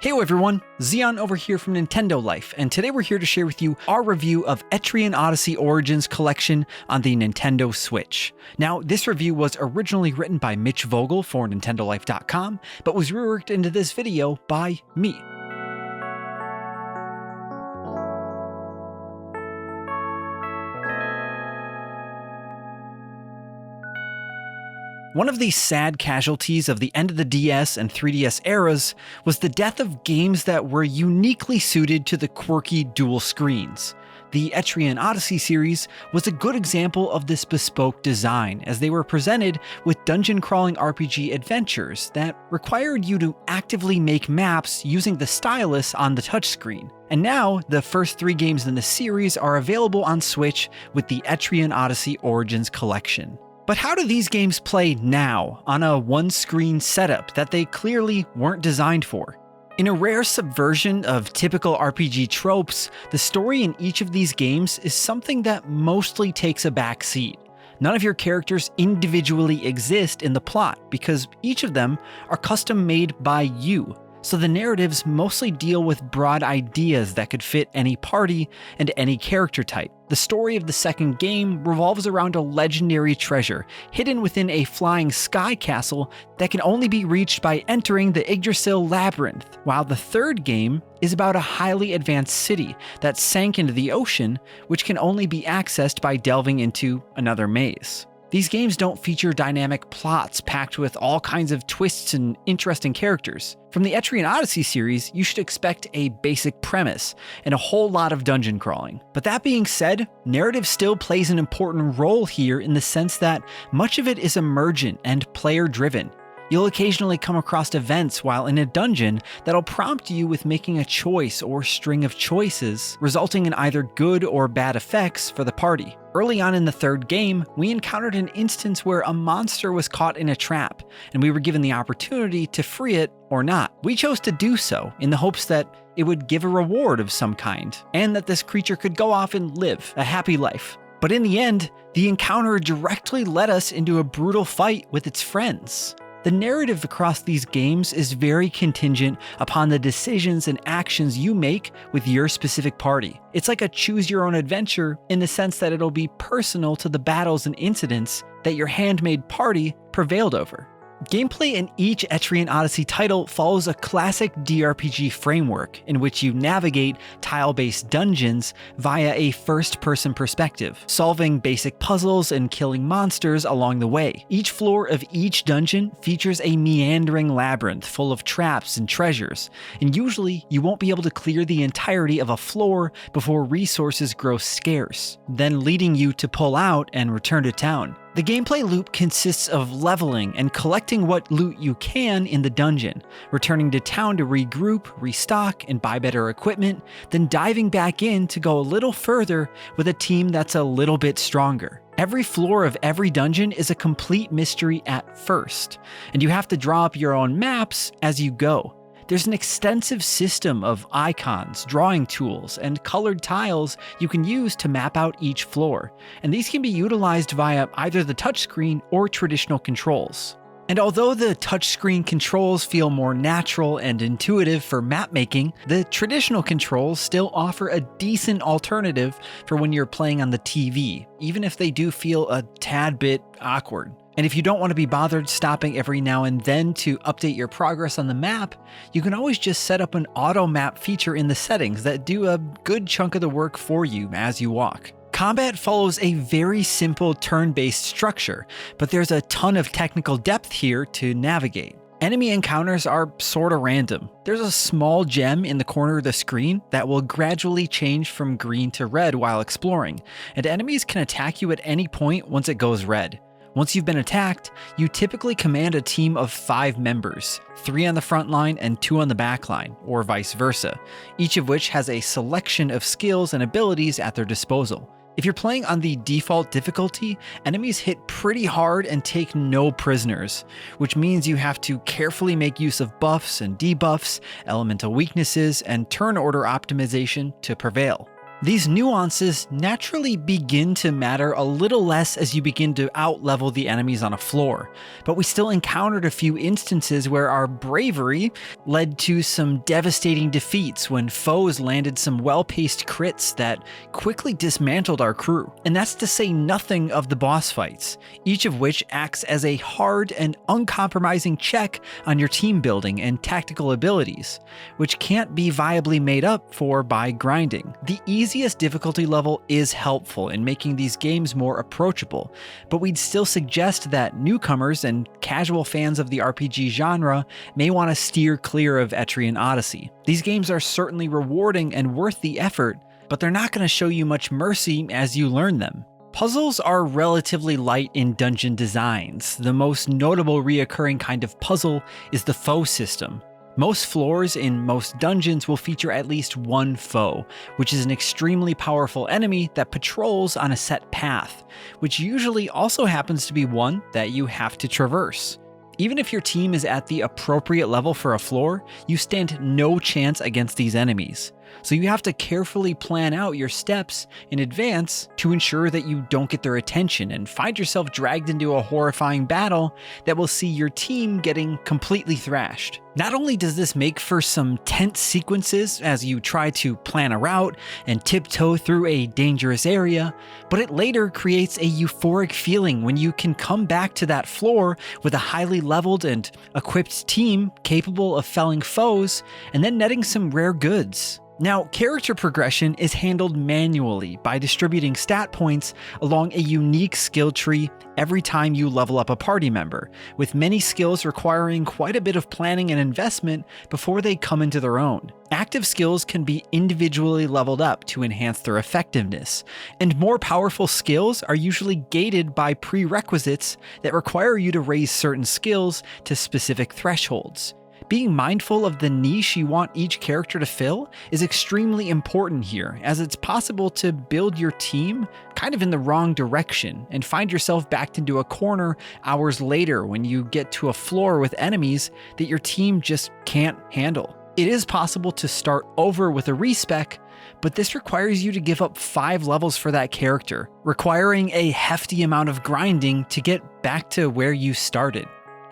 Hey everyone, Xeon over here from Nintendo Life, and today we're here to share with you our review of Etrian Odyssey Origins Collection on the Nintendo Switch. Now, this review was originally written by Mitch Vogel for NintendoLife.com, but was reworked into this video by me. One of the sad casualties of the end of the DS and 3DS eras was the death of games that were uniquely suited to the quirky dual screens. The Etrian Odyssey series was a good example of this bespoke design, as they were presented with dungeon-crawling RPG adventures that required you to actively make maps using the stylus on the touchscreen. And now, the first 3 games in the series are available on Switch with the Etrian Odyssey Origins Collection. But how do these games play now, on a one-screen setup that they clearly weren't designed for? In a rare subversion of typical RPG tropes, the story in each of these games is something that mostly takes a back seat. None of your characters individually exist in the plot, because each of them are custom made by you. So the narratives mostly deal with broad ideas that could fit any party and any character type. The story of the second game revolves around a legendary treasure hidden within a flying sky castle that can only be reached by entering the Yggdrasil labyrinth, while the third game is about a highly advanced city that sank into the ocean, which can only be accessed by delving into another maze. These games don't feature dynamic plots packed with all kinds of twists and interesting characters. From the Etrian Odyssey series, you should expect a basic premise and a whole lot of dungeon crawling. But that being said, narrative still plays an important role here in the sense that much of it is emergent and player-driven. You'll occasionally come across events while in a dungeon that'll prompt you with making a choice or string of choices, resulting in either good or bad effects for the party. Early on in the third game, we encountered an instance where a monster was caught in a trap, and we were given the opportunity to free it or not. We chose to do so in the hopes that it would give a reward of some kind, and that this creature could go off and live a happy life. But in the end, the encounter directly led us into a brutal fight with its friends. The narrative across these games is very contingent upon the decisions and actions you make with your specific party. It's like a choose-your-own-adventure in the sense that it'll be personal to the battles and incidents that your handmade party prevailed over. Gameplay in each Etrian Odyssey title follows a classic DRPG framework in which you navigate tile-based dungeons via a first-person perspective, solving basic puzzles and killing monsters along the way. Each floor of each dungeon features a meandering labyrinth full of traps and treasures, and usually you won't be able to clear the entirety of a floor before resources grow scarce, then leading you to pull out and return to town. The gameplay loop consists of leveling and collecting what loot you can in the dungeon, returning to town to regroup, restock, and buy better equipment, then diving back in to go a little further with a team that's a little bit stronger. Every floor of every dungeon is a complete mystery at first, and you have to draw up your own maps as you go. There's an extensive system of icons, drawing tools, and colored tiles you can use to map out each floor, and these can be utilized via either the touchscreen or traditional controls. And although the touchscreen controls feel more natural and intuitive for map making, the traditional controls still offer a decent alternative for when you're playing on the TV, even if they do feel a tad bit awkward. And if you don't want to be bothered stopping every now and then to update your progress on the map, you can always just set up an auto map feature in the settings that do a good chunk of the work for you as you walk. Combat follows a very simple turn-based structure, but there's a ton of technical depth here to navigate. Enemy encounters are sorta random. There's a small gem in the corner of the screen that will gradually change from green to red while exploring, and enemies can attack you at any point once it goes red. Once you've been attacked, you typically command a team of 5 members, 3 on the front line and 2 on the back line, or vice versa, each of which has a selection of skills and abilities at their disposal. If you're playing on the default difficulty, enemies hit pretty hard and take no prisoners, which means you have to carefully make use of buffs and debuffs, elemental weaknesses, and turn order optimization to prevail. These nuances naturally begin to matter a little less as you begin to outlevel the enemies on a floor, but we still encountered a few instances where our bravery led to some devastating defeats when foes landed some well-paced crits that quickly dismantled our crew. And that's to say nothing of the boss fights, each of which acts as a hard and uncompromising check on your team building and tactical abilities, which can't be viably made up for by grinding. The easiest difficulty level is helpful in making these games more approachable, but we'd still suggest that newcomers and casual fans of the RPG genre may want to steer clear of Etrian Odyssey. These games are certainly rewarding and worth the effort, but they're not going to show you much mercy as you learn them. Puzzles are relatively light in dungeon designs. The most notable reoccurring kind of puzzle is the foe system. Most floors in most dungeons will feature at least one foe, which is an extremely powerful enemy that patrols on a set path, which usually also happens to be one that you have to traverse. Even if your team is at the appropriate level for a floor, you stand no chance against these enemies. So you have to carefully plan out your steps in advance to ensure that you don't get their attention and find yourself dragged into a horrifying battle that will see your team getting completely thrashed. Not only does this make for some tense sequences as you try to plan a route and tiptoe through a dangerous area, but it later creates a euphoric feeling when you can come back to that floor with a highly leveled and equipped team capable of felling foes and then netting some rare goods. Now, character progression is handled manually by distributing stat points along a unique skill tree every time you level up a party member, with many skills requiring quite a bit of planning and investment before they come into their own. Active skills can be individually leveled up to enhance their effectiveness, and more powerful skills are usually gated by prerequisites that require you to raise certain skills to specific thresholds. Being mindful of the niche you want each character to fill is extremely important here, as it's possible to build your team kind of in the wrong direction and find yourself backed into a corner hours later when you get to a floor with enemies that your team just can't handle. It is possible to start over with a respec, but this requires you to give up 5 levels for that character, requiring a hefty amount of grinding to get back to where you started.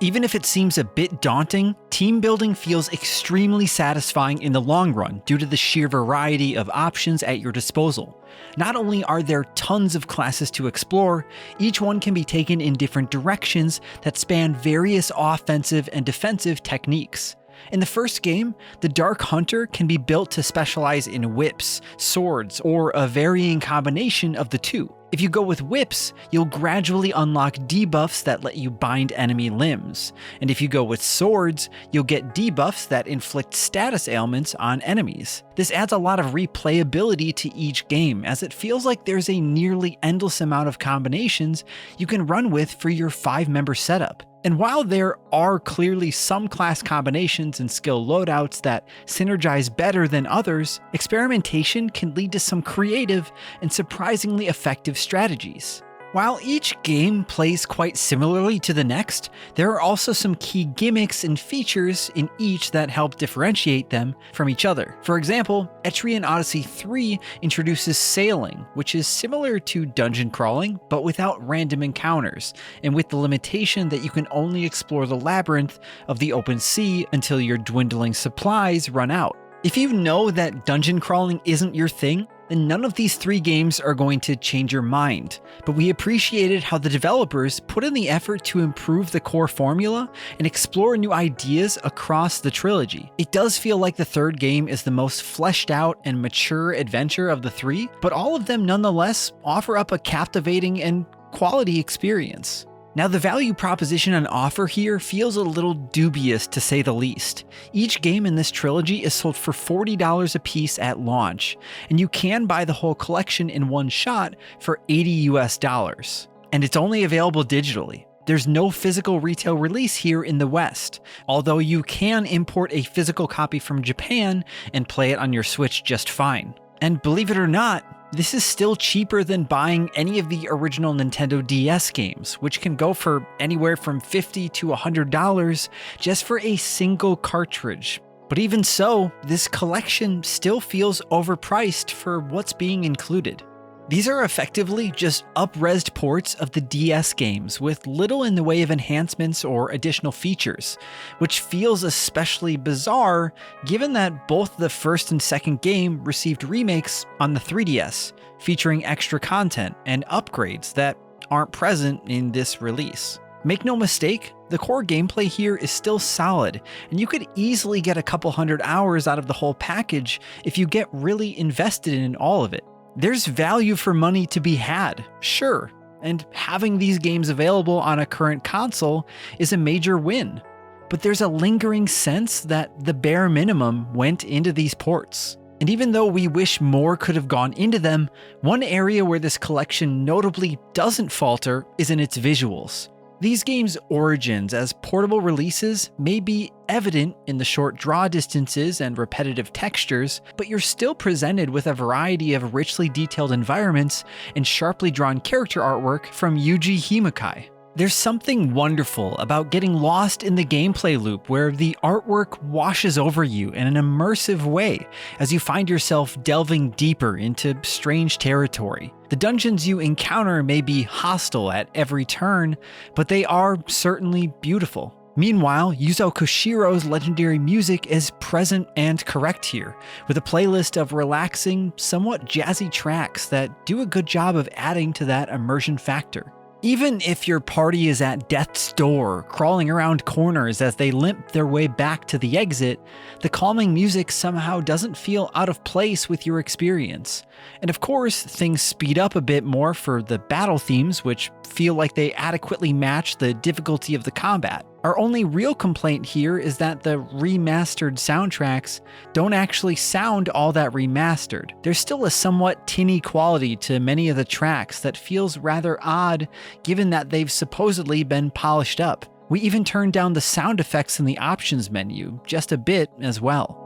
Even if it seems a bit daunting, team building feels extremely satisfying in the long run due to the sheer variety of options at your disposal. Not only are there tons of classes to explore, each one can be taken in different directions that span various offensive and defensive techniques. In the first game, the Dark Hunter can be built to specialize in whips, swords, or a varying combination of the two. If you go with whips, you'll gradually unlock debuffs that let you bind enemy limbs. And if you go with swords, you'll get debuffs that inflict status ailments on enemies. This adds a lot of replayability to each game, as it feels like there's a nearly endless amount of combinations you can run with for your 5-member setup. And while there are clearly some class combinations and skill loadouts that synergize better than others, experimentation can lead to some creative and surprisingly effective strategies. While each game plays quite similarly to the next, there are also some key gimmicks and features in each that help differentiate them from each other. For example, Etrian Odyssey 3 introduces sailing, which is similar to dungeon crawling, but without random encounters, and with the limitation that you can only explore the labyrinth of the open sea until your dwindling supplies run out. If you know that dungeon crawling isn't your thing, then none of these 3 games are going to change your mind, but we appreciated how the developers put in the effort to improve the core formula and explore new ideas across the trilogy. It does feel like the 3rd game is the most fleshed out and mature adventure of the 3, but all of them nonetheless offer up a captivating and quality experience. Now, the value proposition on offer here feels a little dubious to say the least. Each game in this trilogy is sold for $40 a piece at launch, and you can buy the whole collection in one shot for $80 US, and it's only available digitally. There's no physical retail release here in the West, although you can import a physical copy from Japan and play it on your Switch just fine. And believe it or not, this is still cheaper than buying any of the original Nintendo DS games, which can go for anywhere from $50 to $100 just for a single cartridge. But even so, this collection still feels overpriced for what's being included. These are effectively just up-resed ports of the DS games with little in the way of enhancements or additional features, which feels especially bizarre given that both the first and second game received remakes on the 3DS, featuring extra content and upgrades that aren't present in this release. Make no mistake, the core gameplay here is still solid, and you could easily get a couple hundred hours out of the whole package if you get really invested in all of it. There's value for money to be had, sure, and having these games available on a current console is a major win, but there's a lingering sense that the bare minimum went into these ports. And even though we wish more could have gone into them, one area where this collection notably doesn't falter is in its visuals. These games' origins as portable releases may be evident in the short draw distances and repetitive textures, but you're still presented with a variety of richly detailed environments and sharply drawn character artwork from Yuji Himaki. There's something wonderful about getting lost in the gameplay loop where the artwork washes over you in an immersive way as you find yourself delving deeper into strange territory. The dungeons you encounter may be hostile at every turn, but they are certainly beautiful. Meanwhile, Yuzo Koshiro's legendary music is present and correct here, with a playlist of relaxing, somewhat jazzy tracks that do a good job of adding to that immersion factor. Even if your party is at death's door, crawling around corners as they limp their way back to the exit, the calming music somehow doesn't feel out of place with your experience. And of course, things speed up a bit more for the battle themes, which feel like they adequately match the difficulty of the combat. Our only real complaint here is that the remastered soundtracks don't actually sound all that remastered. There's still a somewhat tinny quality to many of the tracks that feels rather odd given that they've supposedly been polished up. We even turned down the sound effects in the options menu just a bit as well.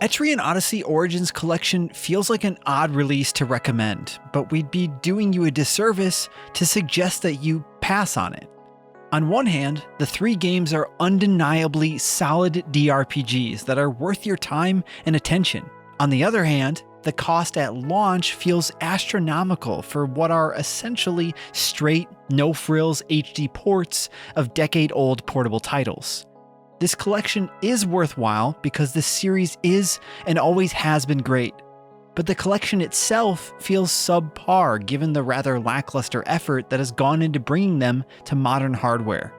Etrian Odyssey Origins Collection feels like an odd release to recommend, but we'd be doing you a disservice to suggest that you pass on it. On one hand, the 3 games are undeniably solid DRPGs that are worth your time and attention. On the other hand, the cost at launch feels astronomical for what are essentially straight, no-frills HD ports of decade-old portable titles. This collection is worthwhile because this series is and always has been great, but the collection itself feels subpar given the rather lackluster effort that has gone into bringing them to modern hardware.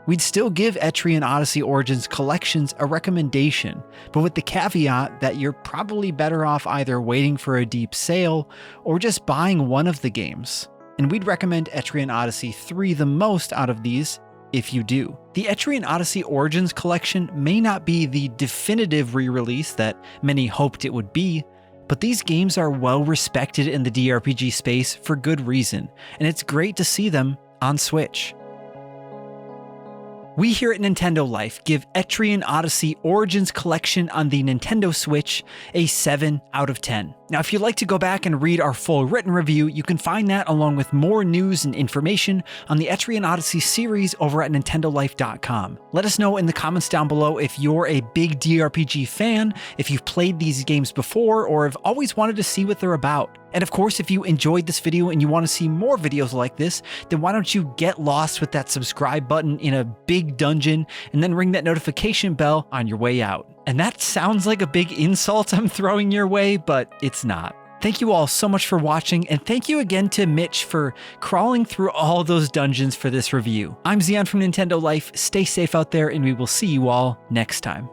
We'd still give Etrian Odyssey Origins collections a recommendation, but with the caveat that you're probably better off either waiting for a deep sale or just buying one of the games. And we'd recommend Etrian Odyssey 3 the most out of these if you do. The Etrian Odyssey Origins collection may not be the definitive re-release that many hoped it would be, but these games are well respected in the DRPG space for good reason, and it's great to see them on Switch. We here at Nintendo Life give Etrian Odyssey Origins Collection on the Nintendo Switch a 7 out of 10. Now, if you'd like to go back and read our full written review, you can find that along with more news and information on the Etrian Odyssey series over at nintendolife.com. Let us know in the comments down below if you're a big DRPG fan, if you've played these games before, or have always wanted to see what they're about. And of course, if you enjoyed this video and you want to see more videos like this, then why don't you get lost with that subscribe button in a big dungeon and then ring that notification bell on your way out. And that sounds like a big insult I'm throwing your way, but it's not. Thank you all so much for watching, and thank you again to Mitch for crawling through all those dungeons for this review. I'm Zion from Nintendo Life. Stay safe out there, and we will see you all next time.